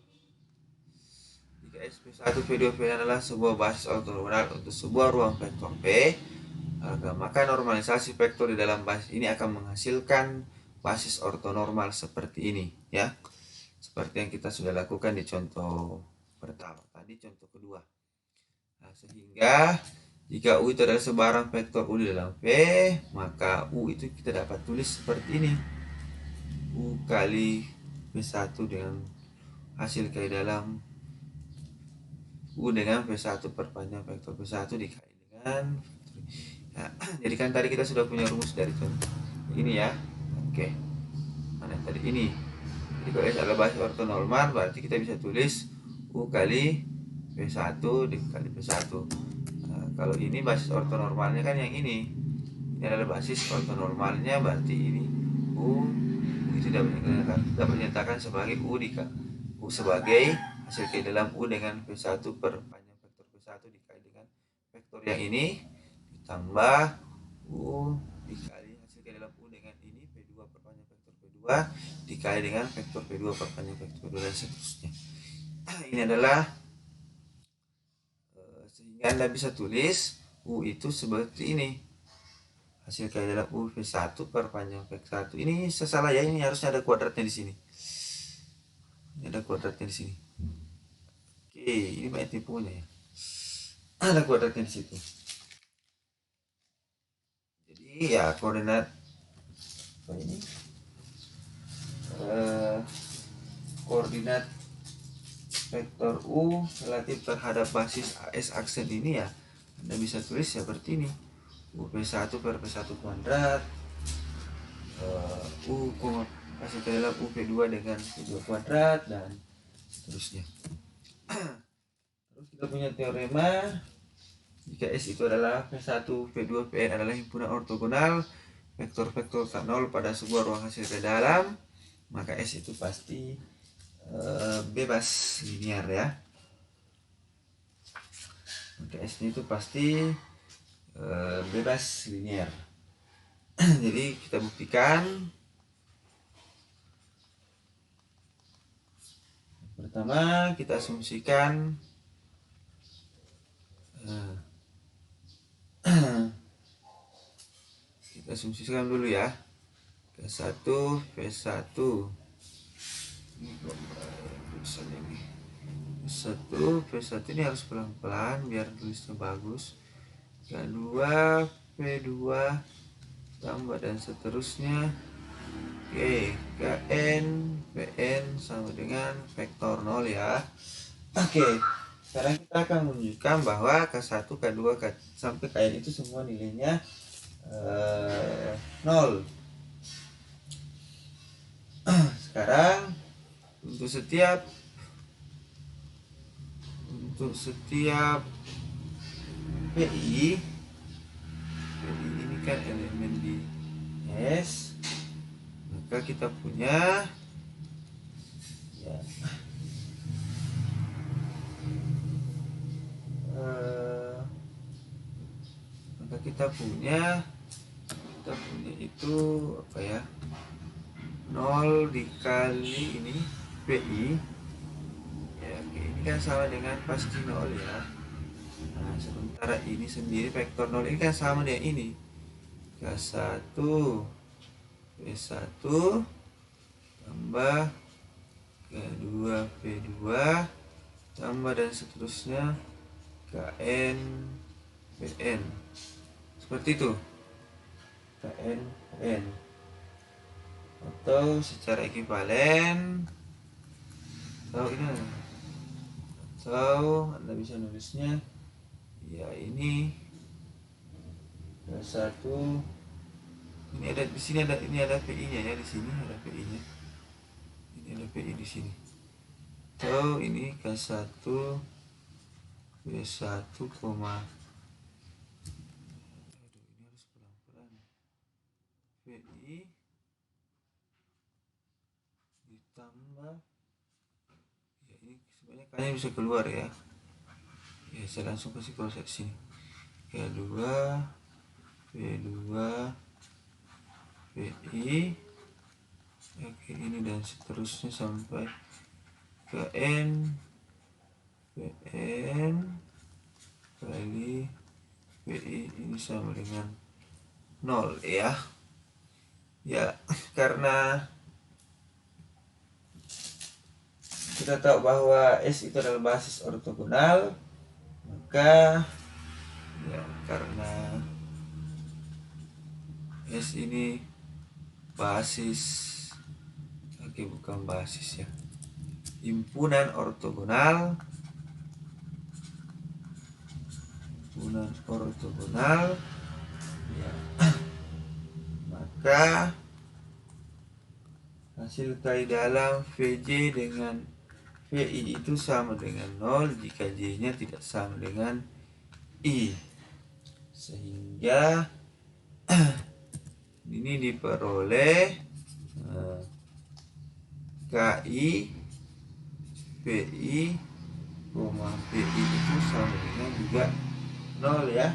Jika SP1 P2 P adalah sebuah basis ortogonal untuk sebuah ruang vektor P, maka normalisasi vektor di dalam basis ini akan menghasilkan basis ortonormal seperti ini ya. Seperti yang kita sudah lakukan di contoh pertama tadi, contoh kedua. Nah, sehingga jika U itu adalah sebarang vektor U di dalam P, maka U itu kita dapat tulis seperti ini. U kali P1 dengan hasil kali dalam U dengan P1 perpanjang vektor P1 dikali dengan nah, jadi kan tadi kita sudah punya rumus dari contoh ini ya. Oke. Mana tadi ini? Jadi kalau S adalah basis ortonormal, berarti kita bisa tulis U kali P1 dikali P1. Nah, kalau ini basis ortonormalnya kan yang ini. Ini adalah basis ortonormalnya, berarti ini U itu dapat dinyatakan sebagai U sebagai hasil kali dalam U dengan P1 perpanjang vektor P1 dikali dengan vektor yang ini ditambah U dikali hasil kali dalam U dengan ini P2 perpanjang vektor P2 dikali dengan vektor P2 perpanjang vektor P2 dan seterusnya. Ini adalah sehingga Anda bisa tulis U itu seperti ini. Hasil kali dalam U P1 perpanjang P1. Ini salah ya, ini harusnya ada kuadratnya di sini. Ini ada kuadratnya di sini. Oke, ini banyak tipunya ya. Ada kuadratnya di situ. Jadi ya koordinat apa ini? Koordinat vektor U relatif terhadap basis S aksen ini ya Anda bisa tulis seperti ini. U P1 per P1 kuadrat U hasil kali dalam U P2 dengan P2 kuadrat dan seterusnya. Terus kita punya teorema jika S itu adalah P1 P2 Pn adalah himpunan ortogonal vektor-vektor tak nol pada sebuah ruang hasil ke dalam, maka S itu pasti bebas linear ya. Maka S itu pasti bebas linear. Jadi kita buktikan. Pertama kita asumsikan kita asumsikan dulu ya P1 P1 P1 ini harus pelan-pelan biar tulisnya bagus. Kedua P2 tambah dan seterusnya. Oke, Kn Pn sama dengan vektor 0 ya. Oke, sekarang kita akan menunjukkan bahwa K1, K2, sampai Kn itu semua nilainya 0. Sekarang untuk setiap PI ini kan elemen di S, maka kita punya ya, maka kita punya itu apa ya, 0 dikali ini PI ya, ini kan sama dengan pasti 0 ya. Nah, sementara ini sendiri vektor 0 ini kan sama dengan ini, K1 P1 tambah K2 P2 tambah dan seterusnya Kn Pn, seperti itu. Kn Pn, atau secara ekivalen, atau ini, atau Anda bisa nulisnya ya ini K1, ini ada di sini, ini ada PI-nya ya, di sini ada PI-nya, ini ada PI di sini. Atau ini K1 B1 koma, ini harus pelan-pelan, PI ditambah ya, ini sebenarnya kayaknya bisa keluar ya. Ya, saya langsung kasih proses sini. K2 P2 PI, oke, ini dan seterusnya sampai ke N Pn kali PI ini sama dengan 0 ya. Ya, karena kita tahu bahwa S itu adalah basis ortogonal, maka ya, karena S ini basis, oke, bukan basis ya, himpunan ortogonal ya, maka hasil kali dalam VJ dengan VI itu sama dengan 0 jika J nya tidak sama dengan I, sehingga ini diperoleh KI PI, PI itu sama dengan juga 0 ya.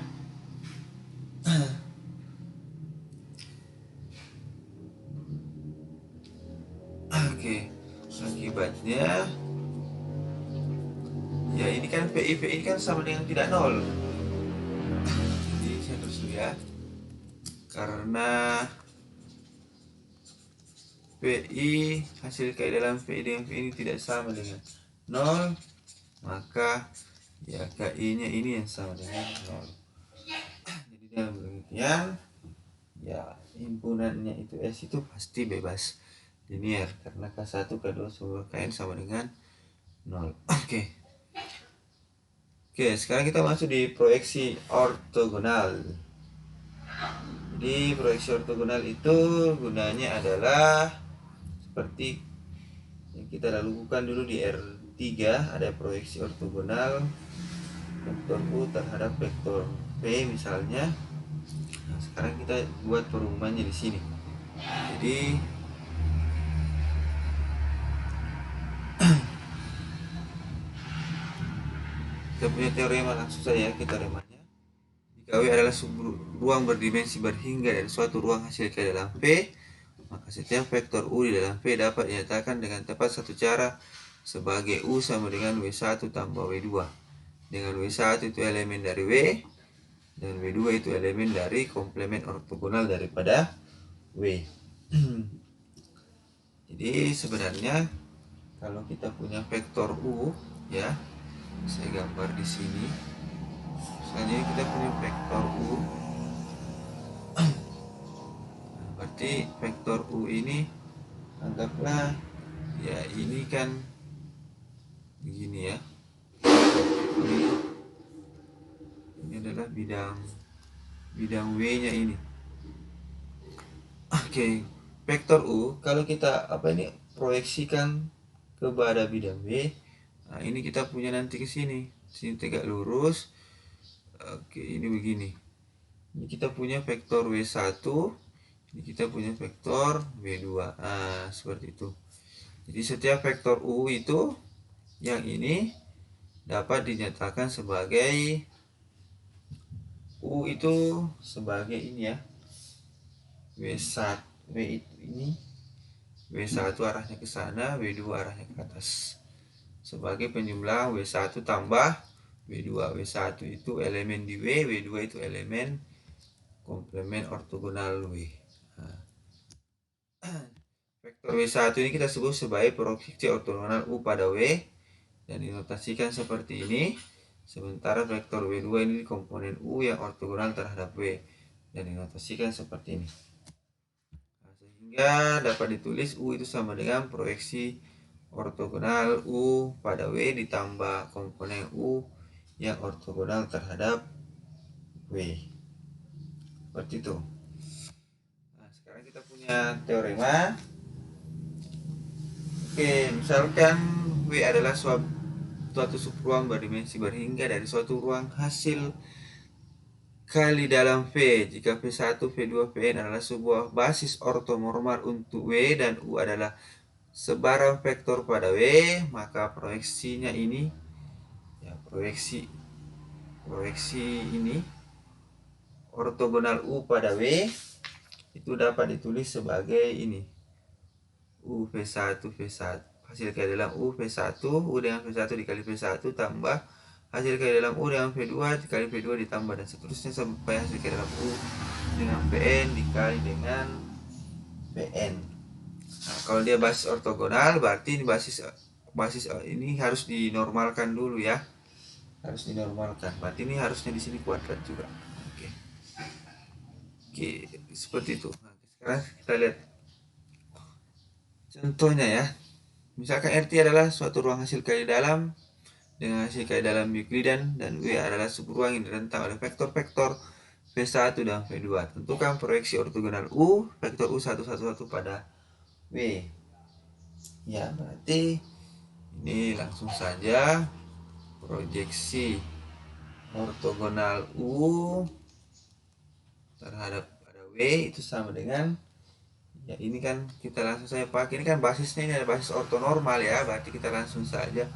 Oke, akibatnya ya ini kan PI kan sama dengan tidak 0. Jadi saya terus ya, karena PI hasil kali dalam PI dengan PI ini tidak sama dengan 0, maka ya KI nya ini yang sama dengan 0. Jadi dalam demikian ya, himpunannya itu S itu pasti bebas linear karena K1 K2 semua Kn sama dengan 0. Oke, sekarang kita masuk di proyeksi ortogonal. Jadi proyeksi ortogonal itu gunanya adalah seperti yang kita lakukan dulu di R3, ada proyeksi ortogonal vektor U terhadap vektor P misalnya. Nah, sekarang kita buat perumpamannya di sini. Jadi kita punya teorema, langsung saja kita teoremanya. Jika W adalah ruang berdimensi berhingga dari suatu ruang hasil K dalam P, maka setiap vektor U di dalam P dapat dinyatakan dengan tepat satu cara sebagai U sama dengan W1 tambah W2, dengan W1 itu elemen dari W dan W2 itu elemen dari komplement ortogonal daripada W. Jadi sebenarnya kalau kita punya vektor U ya, saya gambar di sini. Misalnya kita punya vektor U, berarti vektor U ini anggaplah ya ini kan begini ya, bidang W-nya ini. Oke, vektor U kalau kita proyeksikan kepada bidang W, nah ini kita punya nanti ke sini. Sini tegak lurus. Oke, ini begini. Ini kita punya vektor W1, ini kita punya vektor W2. Nah, seperti itu. Jadi setiap vektor U itu yang ini dapat dinyatakan sebagai U itu sebagai ini ya. W1 W itu ini W1 arahnya ke sana, W2 arahnya ke atas. Sebagai penjumlah W1 tambah W2. W1 itu elemen di W, W2 itu elemen komplement ortogonal W. Nah, vektor W1 ini kita sebut sebagai proyeksi ortogonal U pada W dan dinotasikan seperti ini. Sementara vektor W2 ini komponen U yang ortogonal terhadap W dan dinotasikan seperti ini. Nah, sehingga dapat ditulis U itu sama dengan proyeksi ortogonal U pada W ditambah komponen U yang ortogonal terhadap W. Seperti itu. Nah, sekarang kita punya teorema. Oke, misalkan W adalah suatu subruang berdimensi berhingga dari suatu ruang hasil kali dalam V. Jika V1, V2, Vn adalah sebuah basis ortonormal untuk W dan U adalah sebarang vektor pada W, maka proyeksinya ini ya proyeksi ini ortogonal U pada W itu dapat ditulis sebagai ini U V1 V1 hasil kali dalam U V1 U dengan V1 dikali V1 tambah hasil kali dalam U dengan V2 dikali V2 ditambah dan seterusnya sampai hasil kali dalam U dengan Vn dikali dengan Vn. Nah, kalau dia basis ortogonal berarti ini basis ini harus dinormalkan dulu ya. Harus dinormalkan. Berarti ini harusnya di sini kuadrat juga. Oke, seperti itu. Nah, sekarang kita lihat contohnya ya. Misalkan RT adalah suatu ruang hasil kali dalam dengan hasil kali dalam Euclidean dan W adalah subruang yang direntang oleh vektor-vektor V1 dan V2. Tentukan proyeksi ortogonal U, vektor U111 pada W. Ya, berarti ini langsung saja proyeksi ortogonal U terhadap pada W itu sama dengan ya ini kan kita langsung saja pakai, ini kan basisnya ini ada basis ortonormal ya, berarti kita langsung saja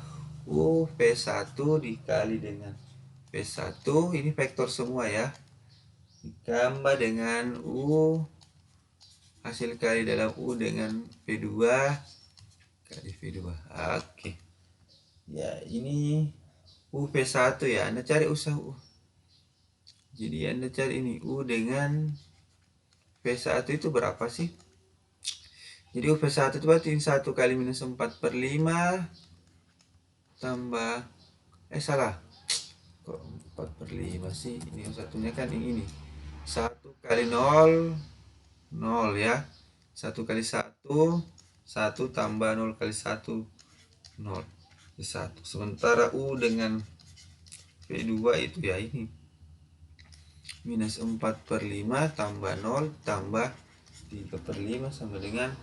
U V1 dikali dengan V1 ini vektor semua ya ditambah dengan U hasil kali dalam U dengan V2 kali V2. Oke. Ya ini U V1 ya, Anda cari usaha U. Jadi Anda cari ini U dengan V1 itu berapa sih? Jadi UV1 itu berarti 1 kali minus 4/5 tambah salah. Kok 4/5 sih? Ini yang satunya kan ini. 1 kali 0 0 ya. 1 kali 1 1 tambah 0 kali 1 0. 1. Sementara U dengan V2 itu ya ini. Minus 4/5 tambah 0 tambah 3/5 sama dengan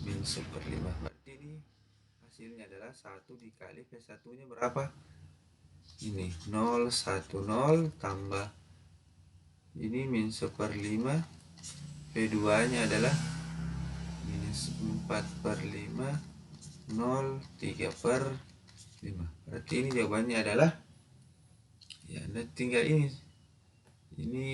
minus 1/5. Berarti ini hasilnya adalah 1 dikali V1 nya berapa? Ini 0 1 0 tambah ini minus 1/5, V2 nya adalah minus 4/5 0 3/5. Berarti ini jawabannya adalah ya Anda tinggal ini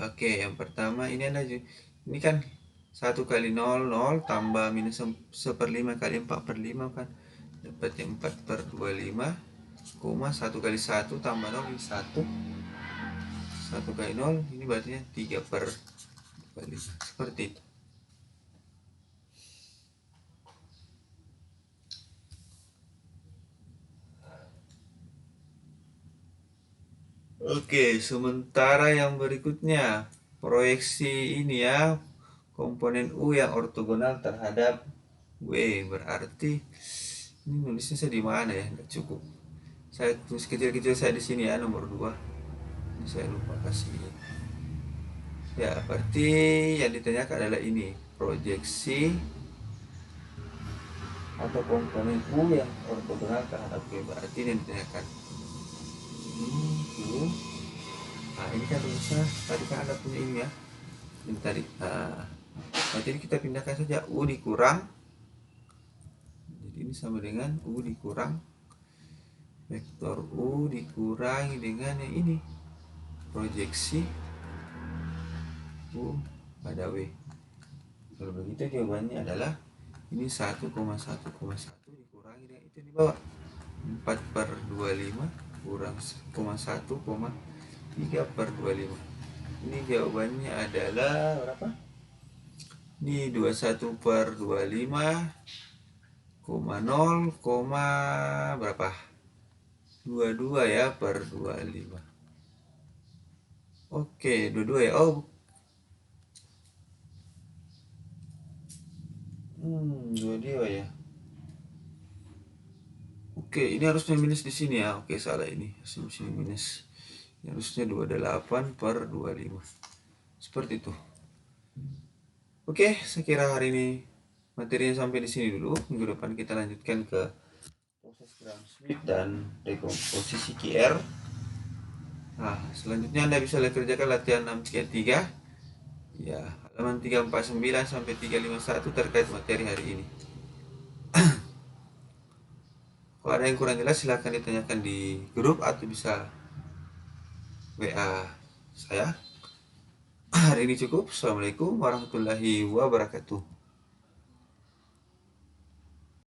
oke, yang pertama ini Anda ini kan 1 kali 0 0 tambah minus 1/5 kali 4/5 kan dapat yang 4/25 koma 1 kali 1 tambah 0 ini 1 kali 0 ini berarti 3/5 seperti itu. Oke, sementara yang berikutnya proyeksi ini ya komponen U yang ortogonal terhadap W, berarti ini nulisnya saya di mana ya, nggak cukup. Saya tulis kecil-kecil saya di sini ya nomor 2. Ini saya lupa kasih Ya, berarti yang ditanyakan adalah ini, proyeksi atau komponen U yang ortogonal terhadap V. Berarti ini yang ditanyakan. U. Nah, ini kan rumusnya tadi kan ada punya ini ya. Ini tadi. Nah, berarti kita pindahkan saja U dikurang. Jadi ini sama dengan U dikurang vektor U dikurangi dengan yang ini, proyeksi U pada W. Kalau begitu jawabannya adalah ini 1,1,1 dikurangi dengan itu di bawah 4/25 kurang 1,3/25. Ini jawabannya adalah berapa? Ini 21/25, 0, berapa? 22 ya per 25. Oke, 22 ya. Oh, 22 ya. Oke, ini harusnya minus di sini ya. Oke, salah ini. Sini minus. Ini harusnya 28/25. Seperti itu. Oke, saya kira hari ini materinya sampai di sini dulu. Minggu depan kita lanjutkan ke proses Gram Smith dan dekomposisi QR. Nah, selanjutnya Anda bisa kerjakan latihan 633. Ya, halaman 349 sampai 351 terkait materi hari ini. Kalau ada yang kurang jelas silahkan ditanyakan di grup atau bisa WA saya. Hari ini cukup. Assalamualaikum warahmatullahi wabarakatuh.